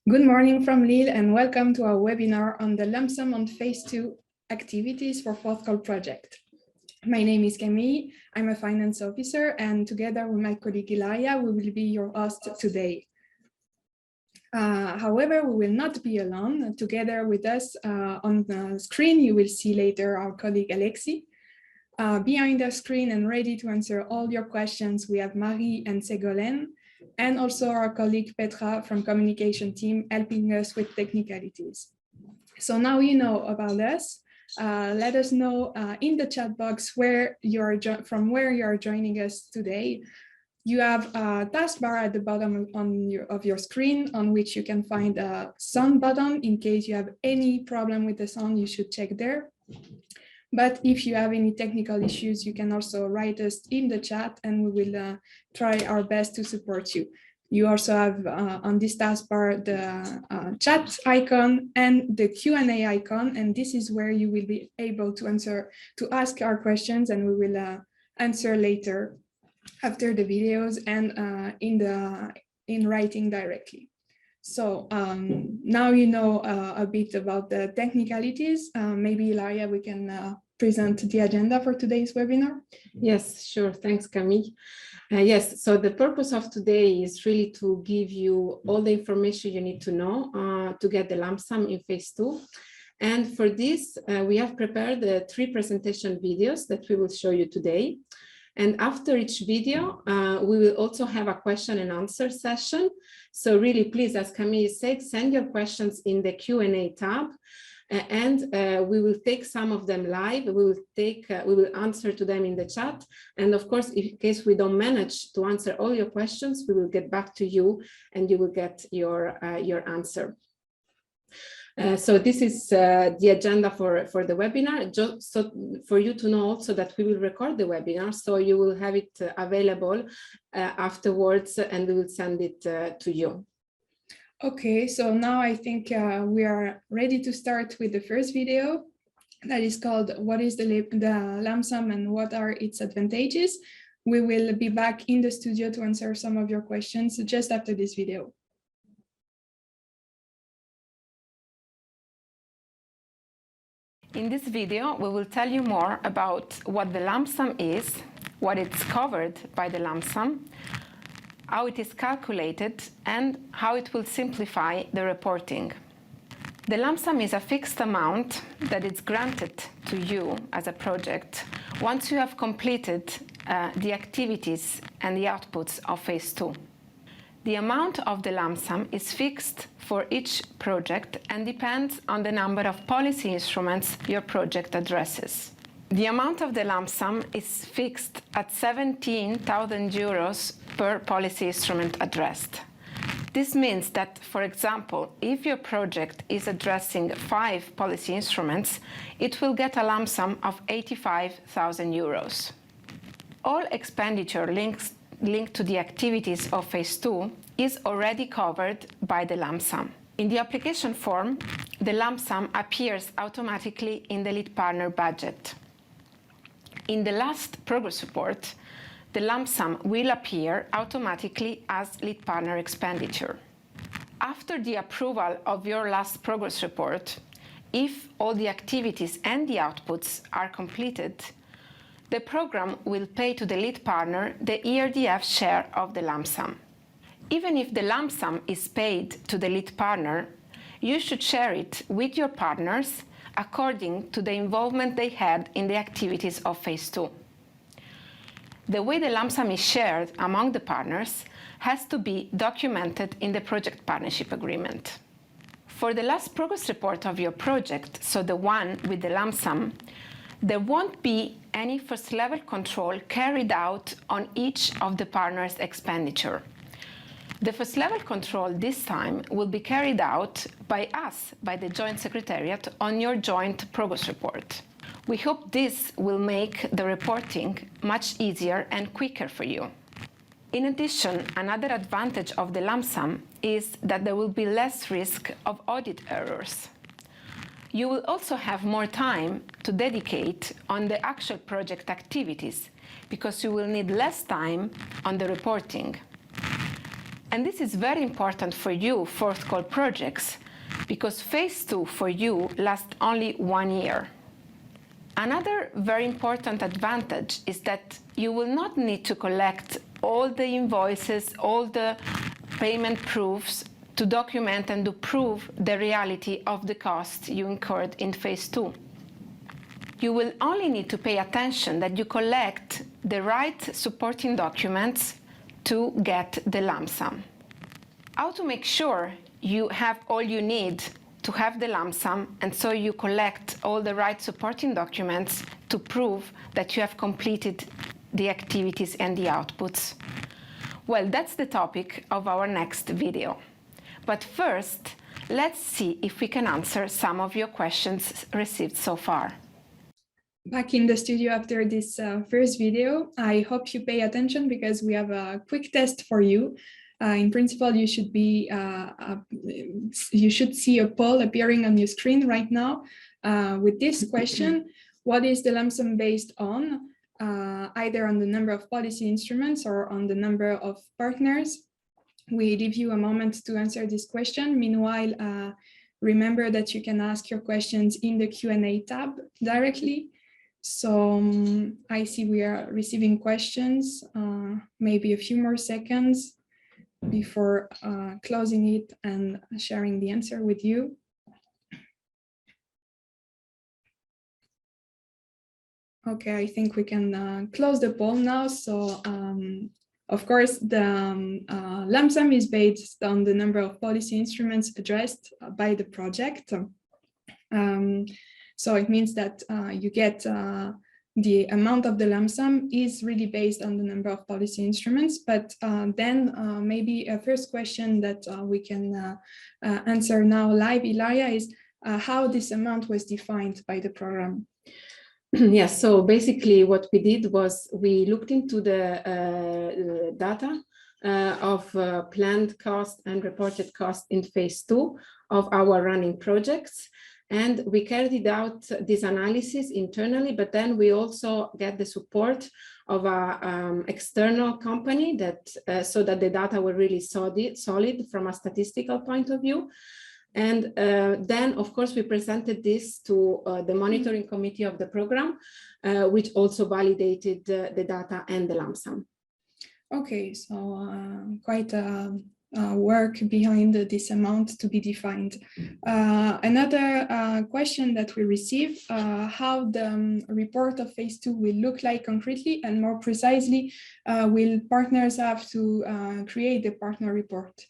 Good morning from Lille and welcome to our webinar on the lump sum on phase 2 activities for fourth call project. My name is Camille, I'm a finance officer, and together with my colleague Ilaria, we will be your host today. However, we will not be alone. Together with us on the screen, you will see later our colleague Alexis. Behind the screen and ready to answer all your questions, we have Marie and Ségolène, and also our colleague Petra from communication team helping us with technicalities. So now you know about us. Let us know in the chat box from where you are joining us today. You have a taskbar at the bottom of your screen on which you can find a sound button. In case you have any problem with the sound, you should check there. But if you have any technical issues, you can also write us in the chat and we will try our best to support you. You also have on this taskbar the chat icon and the Q&A icon, and this is where you will be able to ask our questions, and we will answer later after the videos and in writing directly. So now you know a bit about the technicalities. Maybe Ilaria, we can present the agenda for today's webinar. Yes, sure. Thanks, Camille. Yes, so the purpose of today is really to give you all the information you need to know to get the lump sum in phase 2. And for this, we have prepared 3 presentation videos that we will show you today. And after each video, we will also have a question and answer session. So really, please, as Camille said, send your questions in the Q&A tab, and we will take some of them live. We will answer to them in the chat. And of course, in case we don't manage to answer all your questions, we will get back to you and you will get your answer. So this is the agenda for the webinar, just so for you to know also that we will record the webinar, so you will have it available afterwards and we will send it to you. Okay, so now I think we are ready to start with the first video that is called "What is the lump sum and what are its advantages?" We will be back in the studio to answer some of your questions just after this video. In this video, we will tell you more about what the lump sum is, what it's covered by the lump sum, how it is calculated, and how it will simplify the reporting. The lump sum is a fixed amount that is granted to you as a project once you have completed the activities and the outputs of phase 2. The amount of the lump sum is fixed for each project and depends on the number of policy instruments your project addresses. The amount of the lump sum is fixed at 17,000 euros per policy instrument addressed. This means that, for example, if your project is addressing 5 policy instruments, it will get a lump sum of 85,000 euros. All expenditure linked to the activities of phase 2 is already covered by the lump sum. In the application form, the lump sum appears automatically in the lead partner budget. In the last progress report, the lump sum will appear automatically as lead partner expenditure. After the approval of your last progress report, if all the activities and the outputs are completed, the program will pay to the lead partner the ERDF share of the lump sum. Even if the lump sum is paid to the lead partner, you should share it with your partners according to the involvement they had in the activities of phase 2. The way the lump sum is shared among the partners has to be documented in the project partnership agreement. For the last progress report of your project, so the one with the lump sum, there won't be any first-level control carried out on each of the partners' expenditure. The first-level control this time will be carried out by us, by the joint secretariat, on your joint progress report. We hope this will make the reporting much easier and quicker for you. In addition, another advantage of the lump sum is that there will be less risk of audit errors. You will also have more time to dedicate on the actual project activities because you will need less time on the reporting. And this is very important for you, fourth call projects, because phase 2 for you lasts only 1 year. Another very important advantage is that you will not need to collect all the invoices, all the payment proofs to document and to prove the reality of the cost you incurred in phase 2. You will only need to pay attention that you collect the right supporting documents to get the lump sum. How to make sure you have all you need to have the lump sum, and so you collect all the right supporting documents to prove that you have completed the activities and the outputs. Well, that's the topic of our next video. But first, let's see if we can answer some of your questions received so far. Back in the studio after this first video, I hope you pay attention because we have a quick test for you. In principle, you should see a poll appearing on your screen right now with this question: what is the lump sum based on? Either on the number of policy instruments or on the number of partners. We give you a moment to answer this question. Meanwhile, remember that you can ask your questions in the Q&A tab directly. So I see we are receiving questions, maybe a few more seconds before closing it and sharing the answer with you. Okay, I think we can close the poll now. So of course, the lump sum is based on the number of policy instruments addressed by the project. So it means that you get the amount of the lump sum is really based on the number of policy instruments. But then maybe a first question that we can answer now live, Ilaria, is how this amount was defined by the program. Yes, so basically what we did was we looked into the data of planned cost and reported cost in phase 2 of our running projects. And we carried out this analysis internally, but then we also get the support of an external company that so that the data were really solid from a statistical point of view. And then, of course, we presented this to the monitoring committee of the program, which also validated the data and the lump sum. Okay, so quite work behind this amount to be defined. Another question that we receive, how the report of phase 2 will look like concretely, and more precisely, will partners have to create the partner report?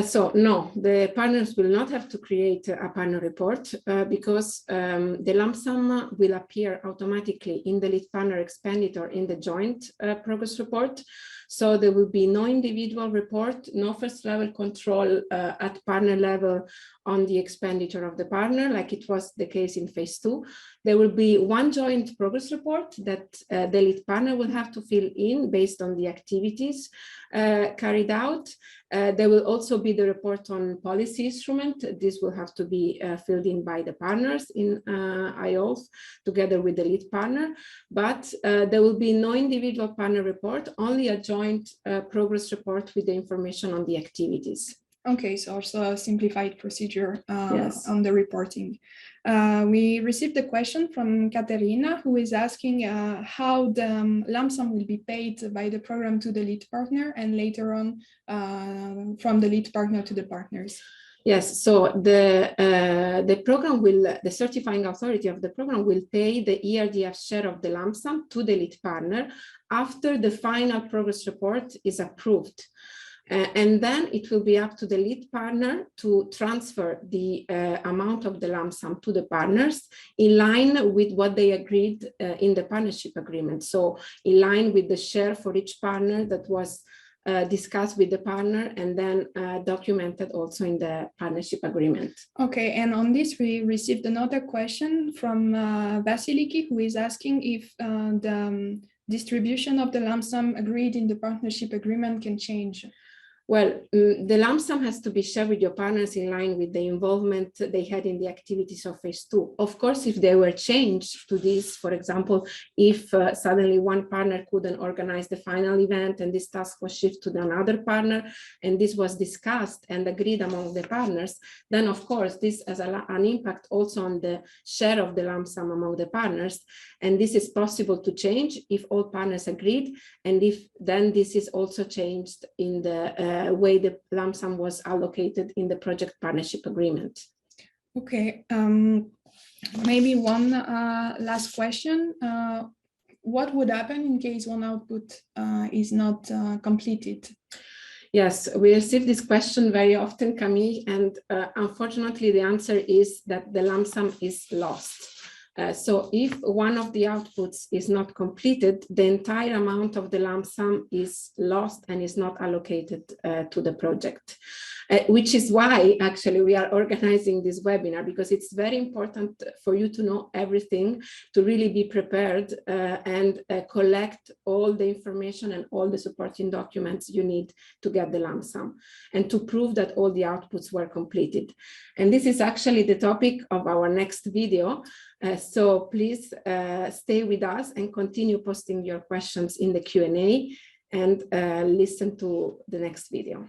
So no, the partners will not have to create a partner report because the lump sum will appear automatically in the lead partner expenditure in the joint progress report. So there will be no individual report, no first level control at partner level on the expenditure of the partner, like it was the case in phase 2. There will be one joint progress report that the lead partner will have to fill in based on the activities carried out. There will also be the report on policy instrument. This will have to be filled in by the partners in IOLF together with the lead partner, but there will be no individual partner report, only a joint progress report with the information on the activities. Okay, so also a simplified procedure Yes. on the reporting. We received a question from Katerina, who is asking how the lump sum will be paid by the program to the lead partner and later on from the lead partner to the partners. Yes, so the program will, the certifying authority of the program will pay the ERDF share of the lump sum to the lead partner after the final progress report is approved. And then it will be up to the lead partner to transfer the amount of the lump sum to the partners in line with what they agreed in the partnership agreement. So in line with the share for each partner that was discussed with the partner and then documented also in the partnership agreement. Okay, and on this we received another question from Vasiliki, who is asking if the distribution of the lump sum agreed in the partnership agreement can change. Well, the lump sum has to be shared with your partners in line with the involvement they had in the activities of phase 2. Of course, if there were change to this, for example, if suddenly one partner couldn't organize the final event and this task was shifted to another partner, and this was discussed and agreed among the partners, then of course this has an impact also on the share of the lump sum among the partners. And this is possible to change if all partners agreed, and if then this is also changed in the way the lump sum was allocated in the project partnership agreement. Okay, maybe one last question. What would happen in case one output is not completed? Yes, we receive this question very often, Camille, and unfortunately the answer is that the lump sum is lost. So if one of the outputs is not completed, the entire amount of the lump sum is lost and is not allocated to the project. Which is why actually we are organizing this webinar, because it's very important for you to know everything, to really be prepared and collect all the information and all the supporting documents you need to get the lump sum and to prove that all the outputs were completed. And this is actually the topic of our next video. So please stay with us and continue posting your questions in the Q&A and listen to the next video.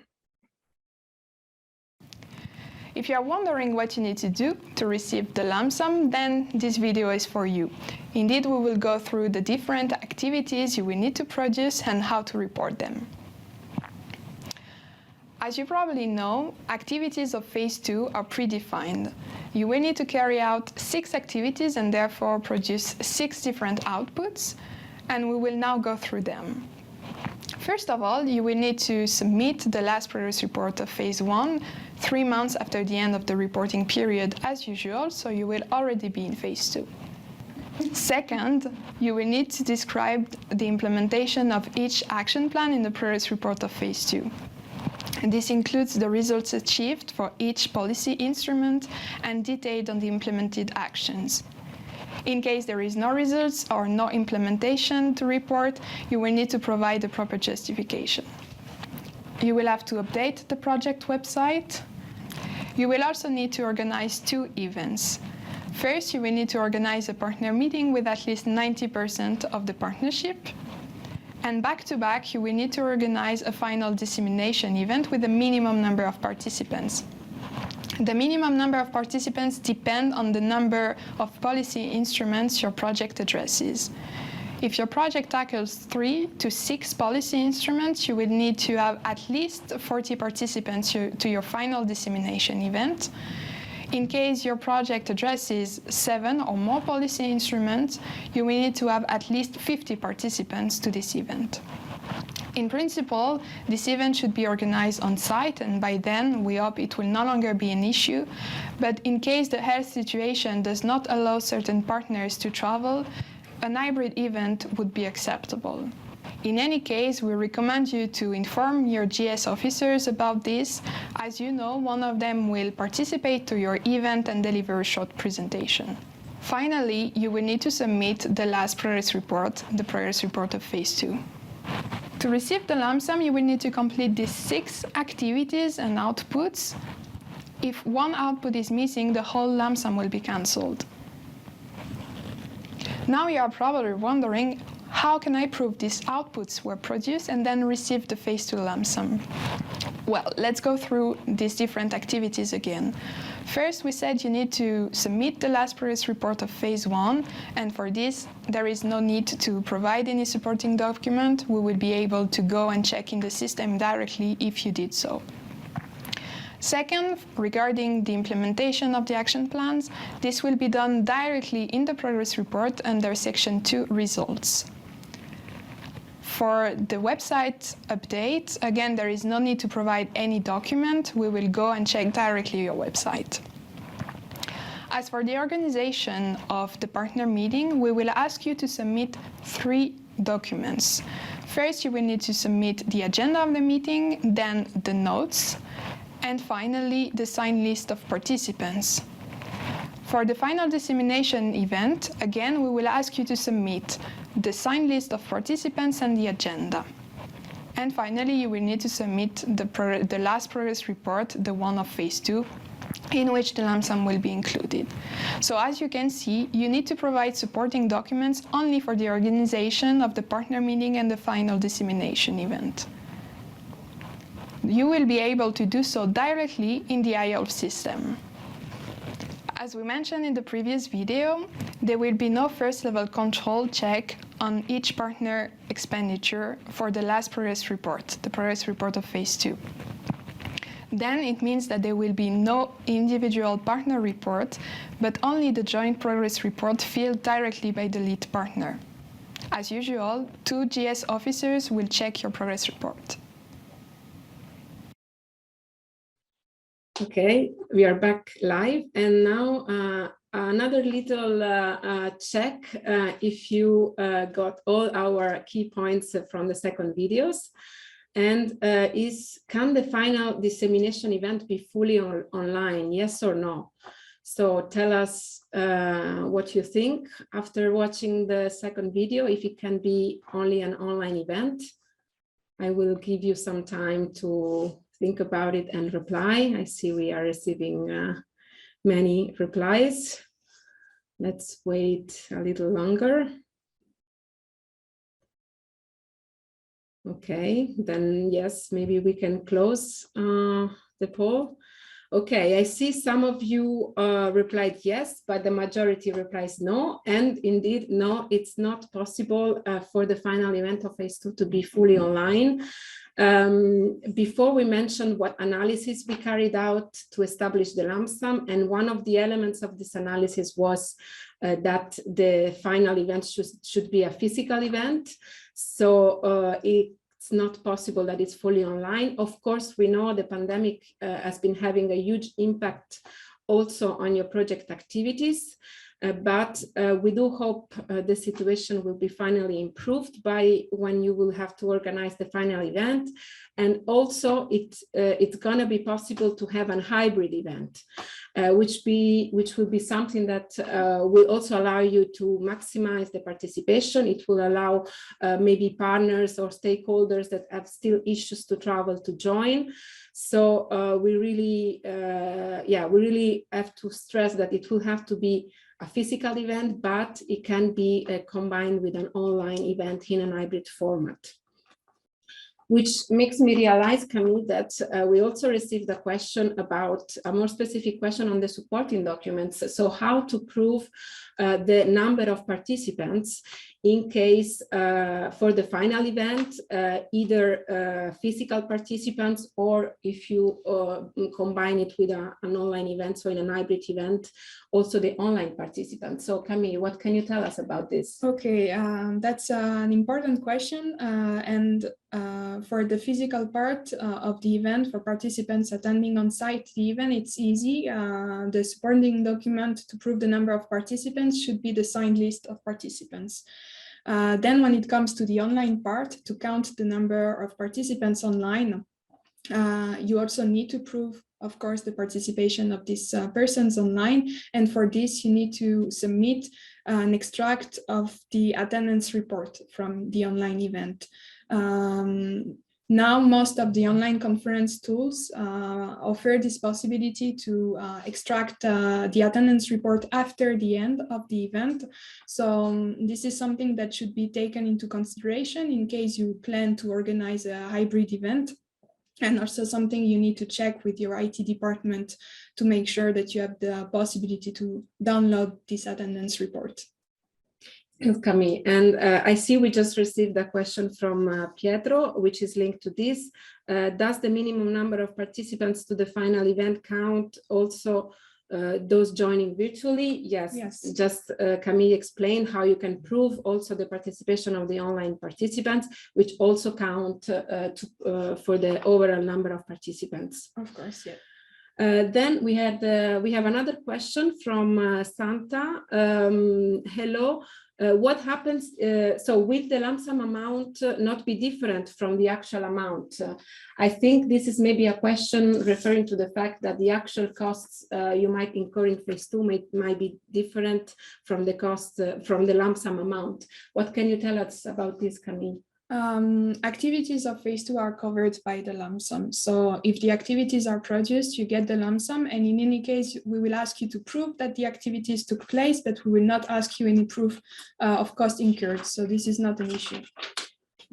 If you are wondering what you need to do to receive the lump sum, then this video is for you. Indeed, we will go through the different activities you will need to produce and how to report them. As you probably know, activities of phase 2 are predefined. You will need to carry out 6 activities and therefore produce 6 different outputs, and we will now go through them. First of all, you will need to submit the last progress report of phase 1 3 months after the end of the reporting period as usual, so you will already be in phase 2. Second, you will need to describe the implementation of each action plan in the progress report of phase 2. And this includes the results achieved for each policy instrument and detailed on the implemented actions. In case there is no results or no implementation to report, you will need to provide the proper justification. You will have to update the project website. You will also need to organize 2 events. First, you will need to organize a partner meeting with at least 90% of the partnership. And back-to-back, you will need to organize a final dissemination event with a minimum number of participants. The minimum number of participants depend on the number of policy instruments your project addresses. If your project tackles 3 to 6 policy instruments, you will need to have at least 40 participants to your final dissemination event. In case your project addresses 7 or more policy instruments, you will need to have at least 50 participants to this event. In principle, this event should be organized on site, and by then we hope it will no longer be an issue. But in case the health situation does not allow certain partners to travel, an hybrid event would be acceptable. In any case, we recommend you to inform your GS officers about this. As you know, one of them will participate to your event and deliver a short presentation. Finally, you will need to submit the last progress report, the progress report of phase 2. To receive the lump sum, you will need to complete these 6 activities and outputs. If one output is missing, the whole lump sum will be cancelled. Now you are probably wondering, how can I prove these outputs were produced and then receive the phase 2 lump sum? Well, let's go through these different activities again. First, we said you need to submit the last progress report of phase 1, and for this, there is no need to provide any supporting document. We will be able to go and check in the system directly if you did so. Second, regarding the implementation of the action plans, this will be done directly in the progress report under section 2 results. For the website update, again, there is no need to provide any document. We will go and check directly your website. As for the organization of the partner meeting, we will ask you to submit 3 documents. First, you will need to submit the agenda of the meeting, then the notes, and finally, the signed list of participants. For the final dissemination event, again, we will ask you to submit the signed list of participants and the agenda. And finally, you will need to submit the last progress report, the one of phase 2, in which the lump sum will be included. So as you can see, you need to provide supporting documents only for the organization of the partner meeting and the final dissemination event. You will be able to do so directly in the IOLF system. As we mentioned in the previous video, there will be no first-level control check on each partner expenditure for the last progress report, the progress report of phase 2. Then it means that there will be no individual partner report, but only the joint progress report filled directly by the lead partner. As usual, 2 GS officers will check your progress report. Okay, we are back live, and now another little check if you got all our key points from the second videos. And can the final dissemination event be fully online, yes or no? So tell us what you think after watching the second video, if it can be only an online event. I will give you some time to think about it and reply. I see we are receiving many replies. Let's wait a little longer. Okay, then yes, maybe we can close the poll. Okay, I see some of you replied yes, but the majority replies no. And indeed, no, it's not possible for the final event of phase 2 to be fully online. Before we mentioned what analysis we carried out to establish the lump sum, and one of the elements of this analysis was that the final event should be a physical event. So it's not possible that it's fully online. Of course, we know the pandemic has been having a huge impact also on your project activities. But we do hope the situation will be finally improved by when you will have to organize the final event. And also it's going to be possible to have a hybrid event, which will be something that will also allow you to maximize the participation. It will allow maybe partners or stakeholders that have still issues to travel to join. So we really have to stress that it will have to be a physical event, but it can be combined with an online event in an hybrid format. Which makes me realize, Camille, that we also received a question about a more specific question on the supporting documents. So how to prove the number of participants in case for the final event, either physical participants, or if you combine it with an online event, so in a hybrid event, also the online participants. So Camille, what can you tell us about this? Okay, that's an important question. And for the physical part of the event, for participants attending on site the event, it's easy. The supporting document to prove the number of participants should be the signed list of participants. Then when it comes to the online part, to count the number of participants online, you also need to prove, of course, the participation of these persons online. And for this, you need to submit an extract of the attendance report from the online event. Now, most of the online conference tools offer this possibility to extract the attendance report after the end of the event. So this is something that should be taken into consideration in case you plan to organize a hybrid event. And also something you need to check with your IT department to make sure that you have the possibility to download this attendance report. Camille, and I see we just received a question from Pietro, which is linked to this. Does the minimum number of participants to the final event count also those joining virtually? Yes. Just Camille explained how you can prove also the participation of the online participants, which also count for the overall number of participants. Of course, yeah. Then we have another question from Santa. Hello. What happens, so will the lump sum amount not be different from the actual amount? I think this is maybe a question referring to the fact that the actual costs you might incur in phase 2 might be different from the cost from the lump sum amount. What can you tell us about this, Camille? Activities of phase 2 are covered by the lump sum. So if the activities are produced, you get the lump sum. And in any case, we will ask you to prove that the activities took place, but we will not ask you any proof of cost incurred. So this is not an issue.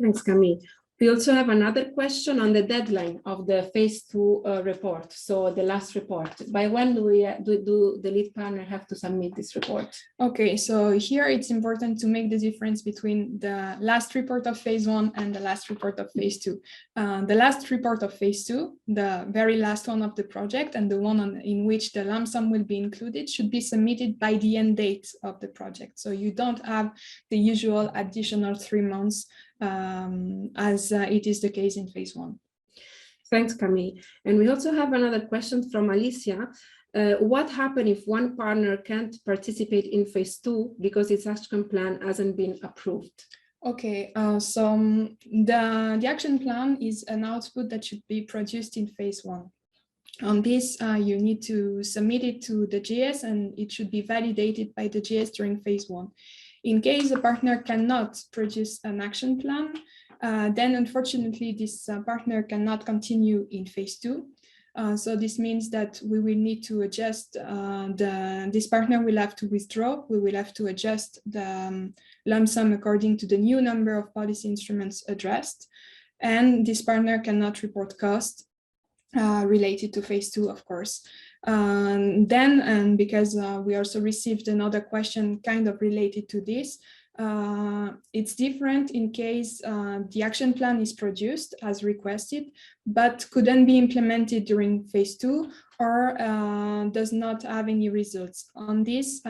Thanks, Camille. We also have another question on the deadline of the phase 2 report. So the last report, by when do the lead partner have to submit this report? Okay, so here it's important to make the difference between the last report of phase 1 and the last report of phase 2. The last report of phase 2, the very last one of the project and the one in which the lump sum will be included should be submitted by the end date of the project. So you don't have the usual additional 3 months as it is the case in phase 1. Thanks, Camille. And we also have another question from Alicia. What happens if one partner can't participate in phase 2 because its action plan hasn't been approved? Okay, so the action plan is an output that should be produced in phase 1. On this, you need to submit it to the GS and it should be validated by the GS during phase 1. In case a partner cannot produce an action plan, then unfortunately this partner cannot continue in phase 2. So this means that we will need to adjust, this partner will have to withdraw, we will have to adjust the lump sum according to the new number of policy instruments addressed, and this partner cannot report cost related to phase 2, of course. Then, because we also received another question kind of related to this, it's different in case the action plan is produced as requested, but couldn't be implemented during phase 2 or does not have any results. On this,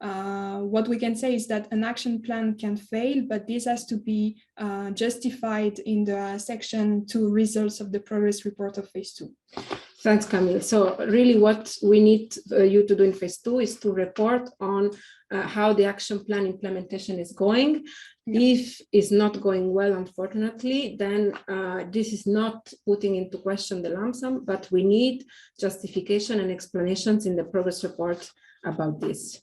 what we can say is that an action plan can fail, but this has to be justified in the section 2 results of the progress report of phase 2. Thanks, Camille. So really what we need you to do in phase 2 is to report on how the action plan implementation is going. Yeah. If it's not going well, unfortunately, then this is not putting into question the lump sum, but we need justification and explanations in the progress report about this.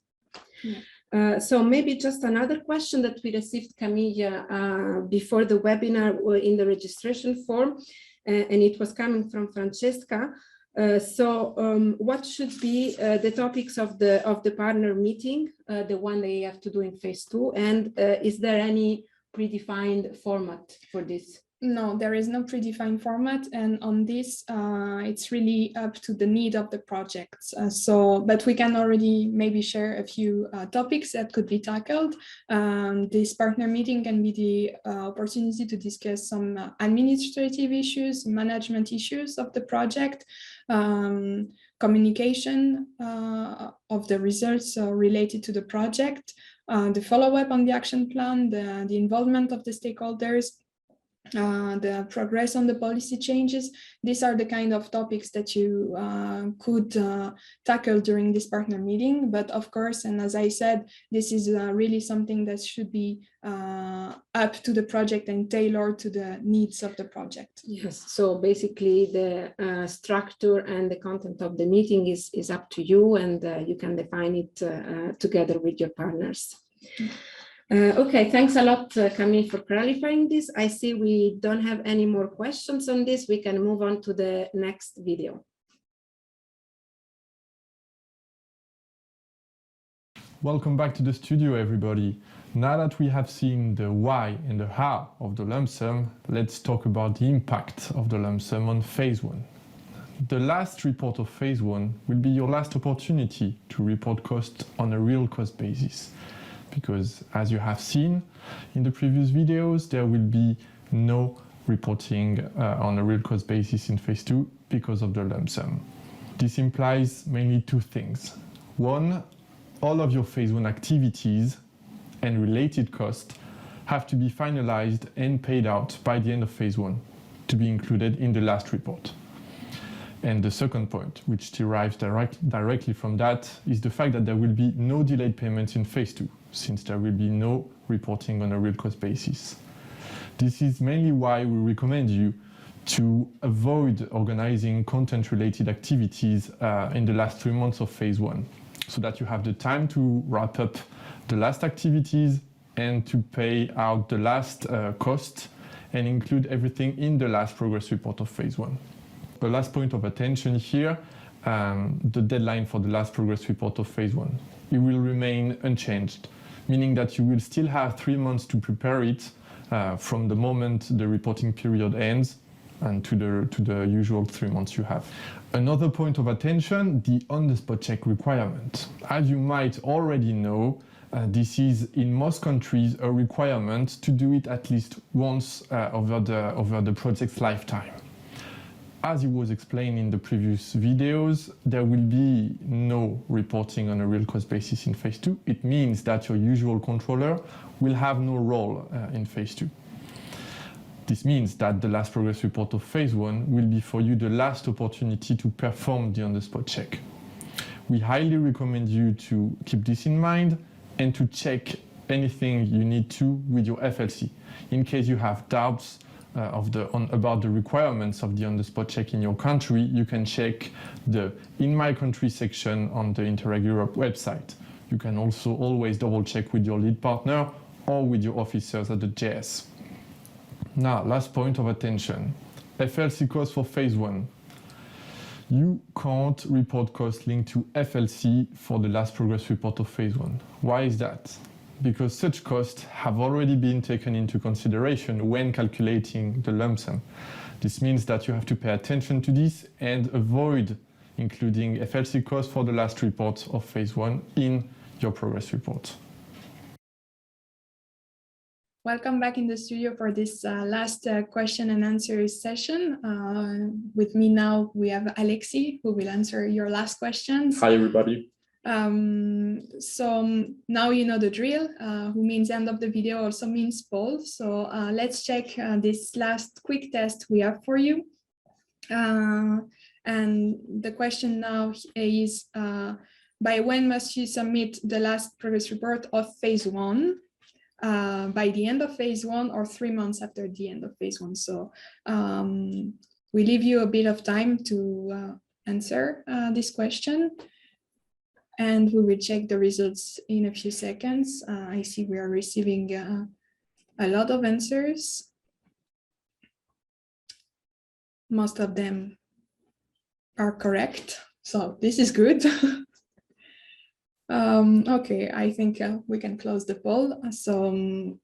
Yeah. So maybe just another question that we received, Camille, before the webinar in the registration form, and it was coming from Francesca. What should be the topics of the partner meeting, the one they have to do in phase 2, and is there any predefined format for this? No, there is no predefined format, and on this, it's really up to the need of the projects. But we can already maybe share a few topics that could be tackled. This partner meeting can be the opportunity to discuss some administrative issues, management issues of the project, communication of the results related to the project, the follow-up on the action plan, the involvement of the stakeholders, the progress on the policy changes. These are the kind of topics that you could tackle during this partner meeting. But of course, and as I said, this is really something that should be up to the project and tailored to the needs of the project. Yes, so basically the structure and the content of the meeting is up to you, and you can define it together with your partners. Okay, thanks a lot, Camille, for clarifying this. I see we don't have any more questions on this. We can move on to the next video. Welcome back to the studio, everybody. Now that we have seen the why and the how of the lump sum, let's talk about the impact of the lump sum on phase 1. The last report of phase 1 will be your last opportunity to report cost on a real cost basis. Because as you have seen in the previous videos, there will be no reporting on a real cost basis in phase 2 because of the lump sum. This implies mainly two things. One, all of your phase 1 activities and related costs have to be finalized and paid out by the end of phase 1 to be included in the last report. And the second point, which derives directly from that, is the fact that there will be no delayed payments in phase 2, since there will be no reporting on a real cost basis. This is mainly why we recommend you to avoid organizing content-related activities in the last 3 months of phase 1, so that you have the time to wrap up the last activities and to pay out the last cost and include everything in the last progress report of phase 1. The last point of attention here, the deadline for the last progress report of phase 1. It will remain unchanged, meaning that you will still have 3 months to prepare it from the moment the reporting period ends and to the usual 3 months you have. Another point of attention, the on-the-spot check requirement. As you might already know, this is in most countries a requirement to do it at least once over the project's lifetime. As it was explained in the previous videos, there will be no reporting on a real cost basis in phase 2. It means that your usual controller will have no role in phase 2. This means that the last progress report of phase 1 will be for you the last opportunity to perform the on-the-spot check. We highly recommend you to keep this in mind and to check anything you need to with your FLC. In case you have doubts about the requirements of the on-the-spot check in your country, you can check the In My Country section on the Interreg Europe website. You can also always double check with your lead partner or with your officers at the JS. Now, last point of attention, FLC costs for phase 1. You can't report costs linked to FLC for the last progress report of phase 1. Why is that? Because such costs have already been taken into consideration when calculating the lump sum. This means that you have to pay attention to this and avoid including FLC costs for the last report of phase 1 in your progress report. Welcome back in the studio for this last question and answer session. With me now, we have Alexis, who will answer your last questions. Hi, everybody. So now you know the drill, who means end of the video also means poll. So let's check this last quick test we have for you. And the question now is, by when must you submit the last progress report of phase 1? By the end of phase 1 or 3 months after the end of phase 1. So we leave you a bit of time to answer this question. And we will check the results in a few seconds. I see we are receiving a lot of answers. Most of them are correct, so this is good. Okay, I think we can close the poll. So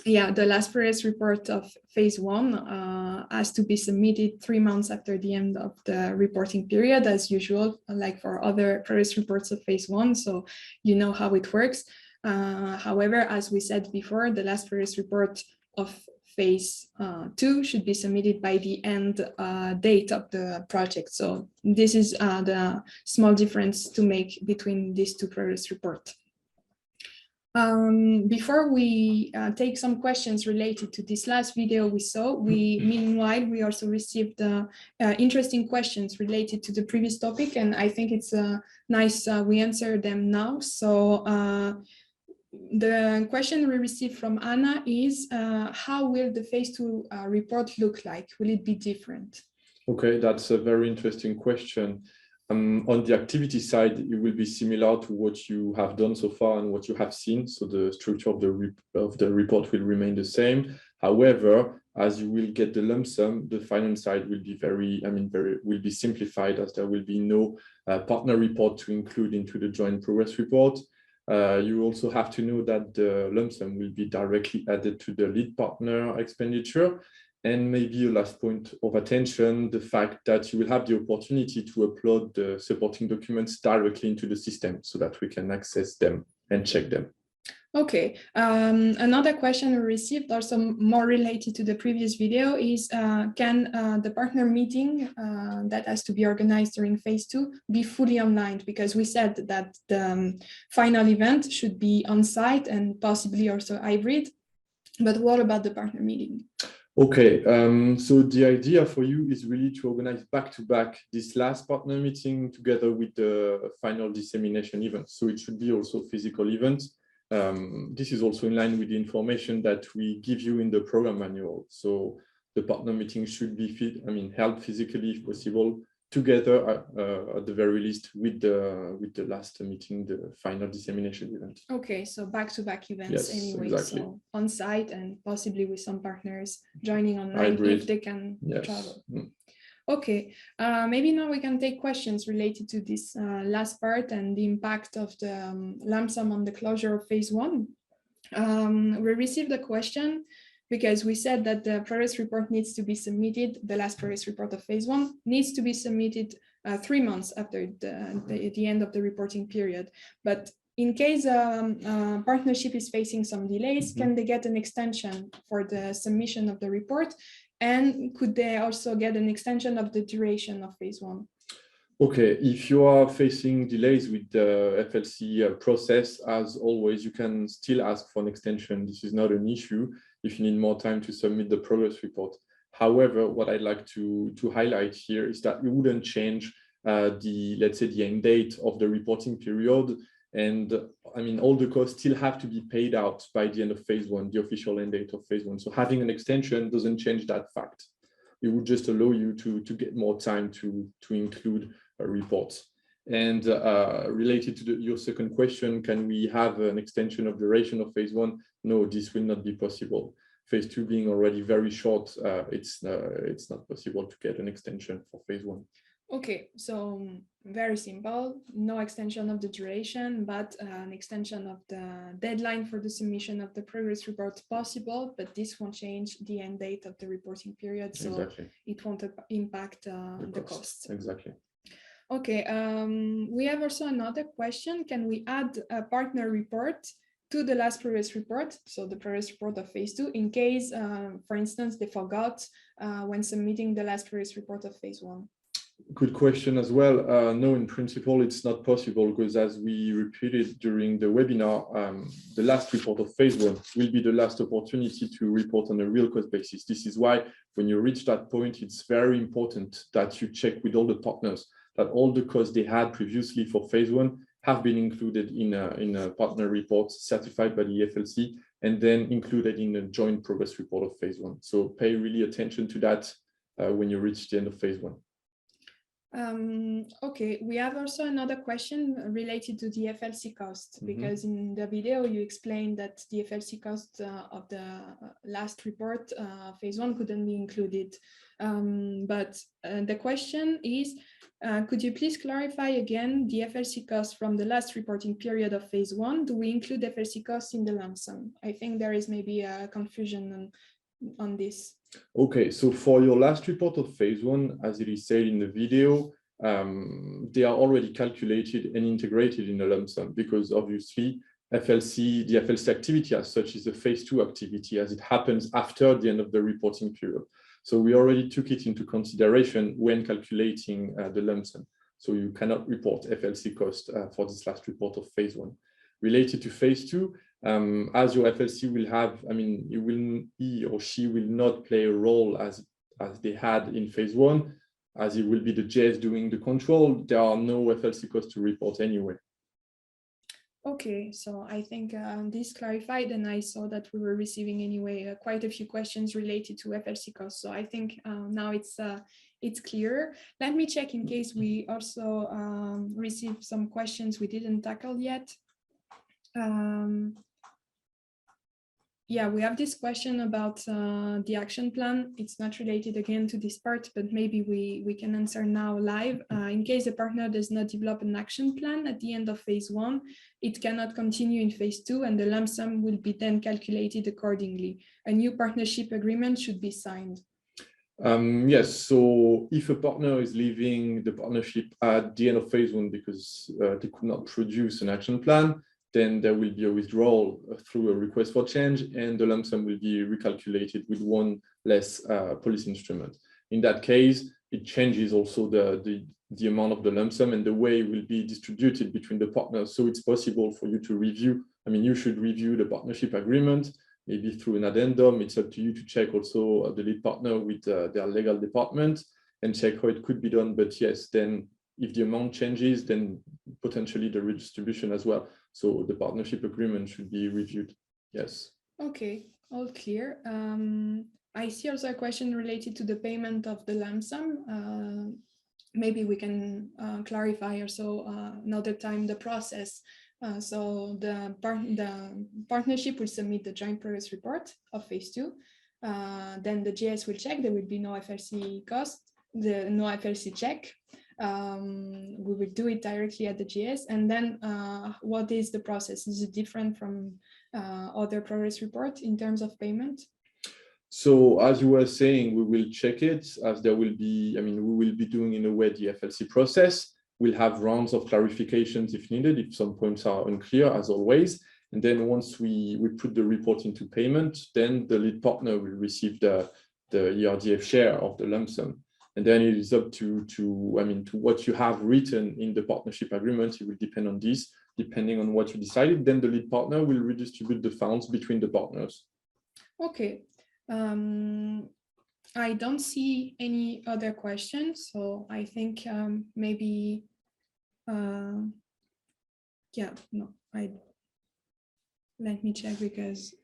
yeah, the last progress report of phase 1 has to be submitted 3 months after the end of the reporting period, as usual, like for other progress reports of phase 1. So you know how it works. However, as we said before, the last progress report of phase 2 should be submitted by the end date of the project. So this is the small difference to make between these two progress reports. Before we take some questions related to this last video we saw, meanwhile, we also received interesting questions related to the previous topic, and I think it's nice we answer them now. So the question we received from Anna is, how will the phase 2 report look like? Will it be different? Okay, that's a very interesting question. On the activity side, it will be similar to what you have done so far and what you have seen. So the structure of the report will remain the same. However, as you will get the lump sum, the finance side will be will be simplified, as there will be no partner report to include into the joint progress report. You also have to know that the lump sum will be directly added to the lead partner expenditure. And maybe a last point of attention, the fact that you will have the opportunity to upload the supporting documents directly into the system so that we can access them and check them. Okay, another question we received, also more related to the previous video, is can the partner meeting that has to be organized during phase 2 be fully online? Because we said that the final event should be on site and possibly also hybrid, but what about the partner meeting? Okay, so the idea for you is really to organize back-to-back this last partner meeting together with the final dissemination event. So it should be also physical event. This is also in line with the information that we give you in the program manual. So the partner meeting should be held physically if possible, together at the very least with the last meeting, the final dissemination event. Okay, so back-to-back events Yes, anyway, exactly. so on site and possibly with some partners joining online Hybrid. if they can Yes. travel. Okay, maybe now we can take questions related to this last part and the impact of the lump sum on the closure of phase 1. We received a question because we said that the progress report needs to be submitted, the last progress report of phase 1 needs to be submitted 3 months after the end of the reporting period. But in case partnership is facing some delays, can they get an extension for the submission of the report? And could they also get an extension of the duration of phase 1? Okay, if you are facing delays with the FLC process, as always, you can still ask for an extension. This is not an issue if you need more time to submit the progress report. However, what I'd like to highlight here is that we wouldn't change let's say the end date of the reporting period. And I mean, all the costs still have to be paid out by the end of phase 1, the official end date of phase 1. So having an extension doesn't change that fact. It would just allow you to get more time to include reports. And related to your second question, can we have an extension of duration of phase 1? No, this will not be possible. Phase 2 being already very short, it's not possible to get an extension for phase 1. Okay, so very simple, no extension of the duration, but an extension of the deadline for the submission of the progress report possible, but this won't change the end date of the reporting period, so exactly. It won't impact the costs. Exactly. Okay, we have also another question. Can we add a partner report to the last progress report, so the progress report of phase 2, in case, for instance, they forgot when submitting the last progress report of phase 1? Good question as well. No, in principle, it's not possible because as we repeated during the webinar, the last report of phase 1 will be the last opportunity to report on a real cost basis. This is why when you reach that point, it's very important that you check with all the partners that all the costs they had previously for phase 1 have been included in a partner report certified by the FLC and then included in a joint progress report of phase 1. So pay really attention to that when you reach the end of phase 1. Okay, we have also another question related to the FLC cost, because in the video you explained that the FLC cost of the last report, phase 1, couldn't be included. But the question is, could you please clarify again the FLC cost from the last reporting period of phase 1? Do we include FLC costs in the lump sum? I think there is maybe a confusion on this. Okay, so for your last report of phase 1, as it is said in the video, they are already calculated and integrated in the lump sum because obviously the FLC activity as such is a phase 2 activity as it happens after the end of the reporting period. So we already took it into consideration when calculating the lump sum. So you cannot report FLC cost for this last report of phase 1. Related to phase 2, as your FLC will have, I mean, he or she will not play a role as they had in phase 1, as it will be the JS doing the control. There are no FLC costs to report anyway. Okay, so I think this clarified, and I saw that we were receiving anyway quite a few questions related to FLC costs. So I think now it's clear. Let me check in case we also received some questions we didn't tackle yet. Yeah, we have this question about the action plan. It's not related again to this part, but maybe we can answer now live. In case the partner does not develop an action plan at the end of phase 1, it cannot continue in phase 2, and the lump sum will be then calculated accordingly. A new partnership agreement should be signed. Yes, so if a partner is leaving the partnership at the end of phase 1 because they could not produce an action plan, then there will be a withdrawal through a request for change, and the lump sum will be recalculated with one less policy instrument. In that case, it changes also the amount of the lump sum and the way it will be distributed between the partners. So it's possible for you to review. I mean, you should review the partnership agreement, maybe through an addendum. It's up to you to check also the lead partner with their legal department and check how it could be done. But yes, then if the amount changes, then potentially the redistribution as well. So the partnership agreement should be reviewed. Yes. Okay, all clear. I see also a question related to the payment of the lump sum. maybe we can clarify also another time the process. So the partnership will submit the joint progress report of phase 2. Then the GS will check. There will be no FLC cost, no FLC check. We will do it directly at the GS. And then what is the process? Is it different from other progress report in terms of payment? So as you were saying, we will check it as there will be, we will be doing in a way the FLC process. We'll have rounds of clarifications if needed, if some points are unclear, as always. And then once we put the report into payment, then the lead partner will receive the ERDF share of the lump sum. And then it is up to what you have written in the partnership agreement. It will depend on this, depending on what you decided. Then the lead partner will redistribute the funds between the partners. Okay. I don't see any other questions, so I think maybe, let me check, because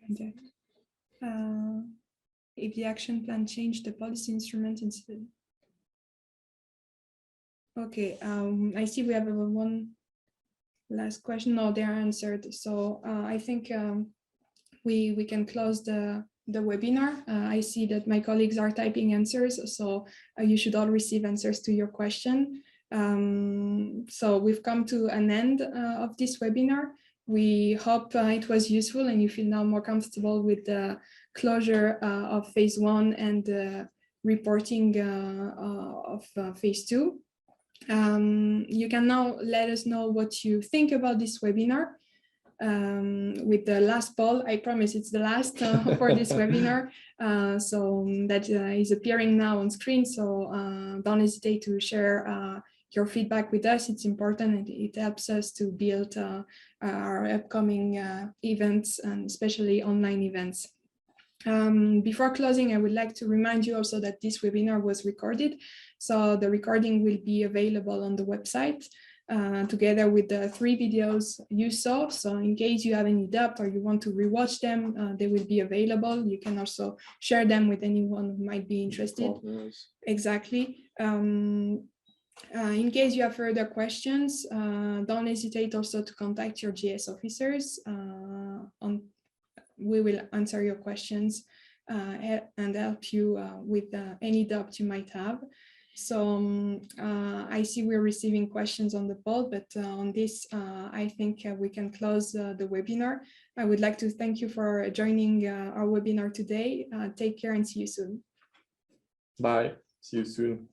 if the action plan changed the policy instrument instead. Okay, I see we have one last question. No, they are answered. So I think we can close the webinar. I see that my colleagues are typing answers, so you should all receive answers to your question. So we've come to an end of this webinar. We hope it was useful and you feel now more comfortable with the closure of phase 1 and the reporting of phase 2. You can now let us know what you think about this webinar. With the last poll. I promise it's the last for this webinar. So that is appearing now on screen. So don't hesitate to share your feedback with us. It's important and it helps us to build our upcoming events, and especially online events. Before closing, I would like to remind you also that this webinar was recorded. So the recording will be available on the website together with the 3 videos you saw. So in case you have any doubt or you want to rewatch them, they will be available. You can also share them with anyone who might be interested. Exactly. In case you have further questions, don't hesitate also to contact your GS officers. We will answer your questions and help you with any doubt you might have. So I see we're receiving questions on the poll, but on this, I think we can close the webinar. I would like to thank you for joining our webinar today. Take care and see you soon. Bye. See you soon.